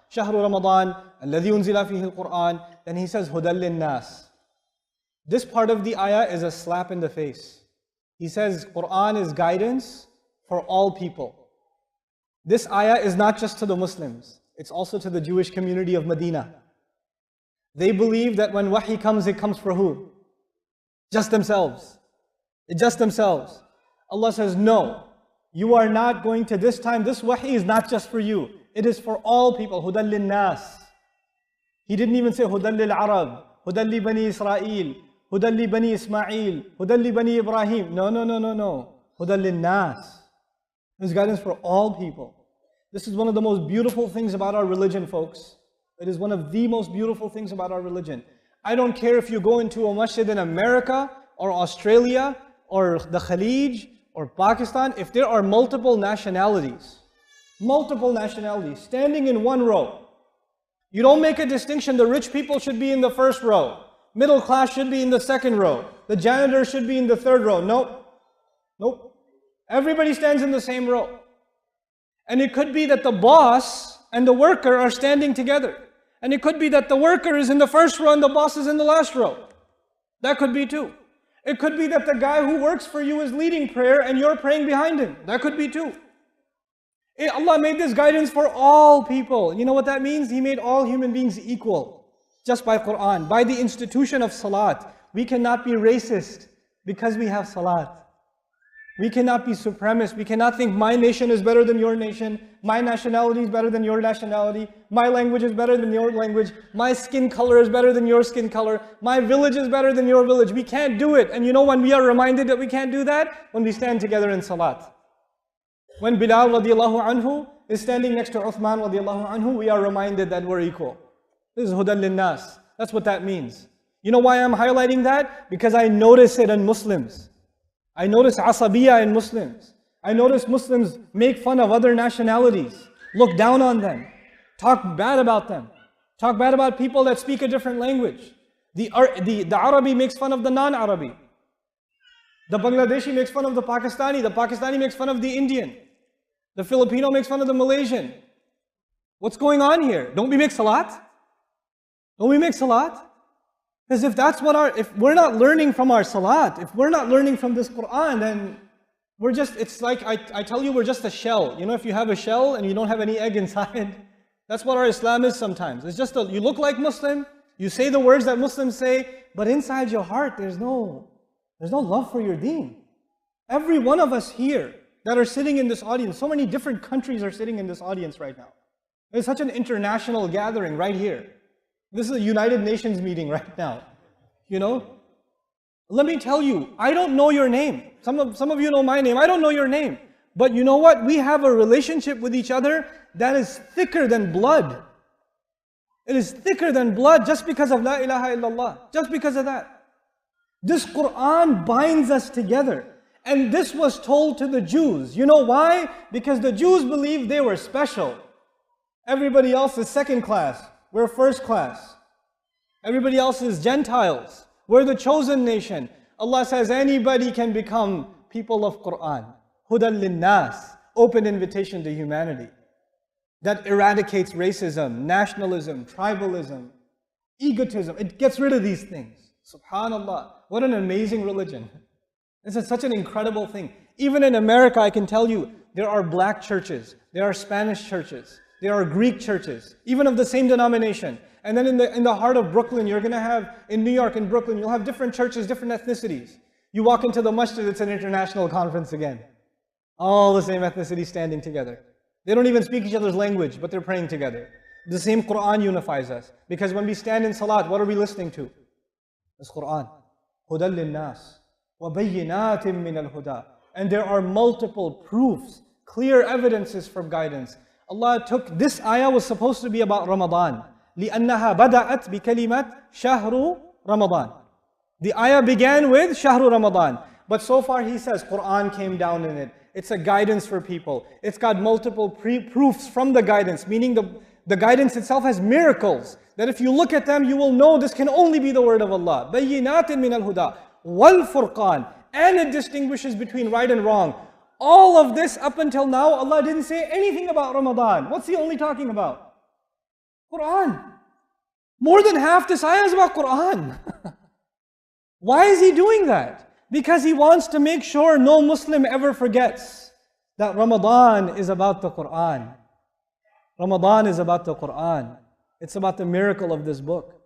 شهر رمضان الذي أنزل فيه القرآن. Then he says هدى للناس. This part of the ayah is a slap in the face. He says Quran is guidance for all people. This ayah is not just to the Muslims, it's also to the Jewish community of Medina. They believe that when wahi comes, it comes for who? Just themselves. Just themselves. Allah says, no, you are not going to this time. This wahi is not just for you. It is for all people. Hudan lin-nas. He didn't even say Hudan lil-Arab, Hudan li Bani Israel, Hudan li Bani Ismail, Hudan li Bani Ibrahim. No. Hudan lin-nas. This guidance for all people. This is one of the most beautiful things about our religion, folks. It is one of the most beautiful things about our religion. I don't care if you go into a masjid in America or Australia or the Khalij or Pakistan, if there are multiple nationalities standing in one row, you don't make a distinction. The rich people should be in the first row, middle class should be in the second row, the janitor should be in the third row. Nope. Everybody stands in the same row. And it could be that the boss and the worker are standing together. And it could be that the worker is in the first row and the boss is in the last row. That could be too. It could be that the guy who works for you is leading prayer and you're praying behind him. That could be too. Allah made this guidance for all people. You know what that means? He made all human beings equal. Just by Quran, by the institution of salat. We cannot be racist because we have salat. We cannot be supremacist. We cannot think my nation is better than your nation. My nationality is better than your nationality. My language is better than your language. My skin color is better than your skin color. My village is better than your village. We can't do it. And you know when we are reminded that we can't do that? When we stand together in salat. When Bilal radiallahu anhu is standing next to Uthman radiallahu anhu, we are reminded that we're equal. This is hudan lin-nas. That's what that means. You know why I'm highlighting that? Because I notice it in Muslims. I notice asabiyya in Muslims. I notice Muslims make fun of other nationalities, look down on them, talk bad about them, talk bad about people that speak a different language. The Arabi makes fun of the non-Arabi. The Bangladeshi makes fun of the Pakistani makes fun of the Indian. The Filipino makes fun of the Malaysian. What's going on here? Don't we make salat? Don't we make salat? Because if we're not learning from our salat, if we're not learning from this Quran, then it's like I tell you, we're just a shell. You know, if you have a shell and you don't have any egg inside, that's what our Islam is sometimes. It's just you look like Muslim, you say the words that Muslims say, but inside your heart, there's no love for your deen. Every one of us here that are sitting in this audience, so many different countries are sitting in this audience right now. It's such an international gathering right here. This is a United Nations meeting right now. You know? Let me tell you, I don't know your name. Some of you know my name. I don't know your name. But you know what? We have a relationship with each other that is thicker than blood. It is thicker than blood just because of La ilaha illallah. Just because of that. This Quran binds us together. And this was told to the Jews. You know why? Because the Jews believed they were special. Everybody else is second class. We're first class. Everybody else is Gentiles. We're the chosen nation. Allah says anybody can become people of Quran. Hudan lin-nas. Open invitation to humanity. That eradicates racism, nationalism, tribalism, egotism. It gets rid of these things. Subhanallah. What an amazing religion. This is such an incredible thing. Even in America, I can tell you, there are black churches. There are Spanish churches. There are Greek churches, even of the same denomination. And then in the heart of Brooklyn, you're going to have, in New York, in Brooklyn, you'll have different churches, different ethnicities. You walk into the masjid, it's an international conference again. All the same ethnicity standing together. They don't even speak each other's language, but they're praying together. The same Quran unifies us. Because when we stand in salat, what are we listening to? This Quran. Hudan lin-nas. وَبَيِّنَاتٍ مِّنَ الْهُدَى. And there are multiple proofs, clear evidences for guidance. Allah took, this ayah was supposed to be about Ramadan. لِأَنَّهَا بَدَأَتْ بِكَلِمَةِ شَهْرُ رَمَضَان. The ayah began with Shahru Ramadan. But so far he says Quran came down in it. It's a guidance for people. It's got multiple proofs from the guidance, meaning the guidance itself has miracles. That if you look at them, you will know this can only be the word of Allah. بَيِّنَاتٍ مِّنَ الْهُدَى وَالْفُرْقَانِ. And it distinguishes between right and wrong. All of this up until now, Allah didn't say anything about Ramadan. What's He only talking about? Quran. More than half this ayah is about Quran. Why is he doing that? Because he wants to make sure no Muslim ever forgets that Ramadan is about the Quran. Ramadan is about the Quran. It's about the miracle of this book.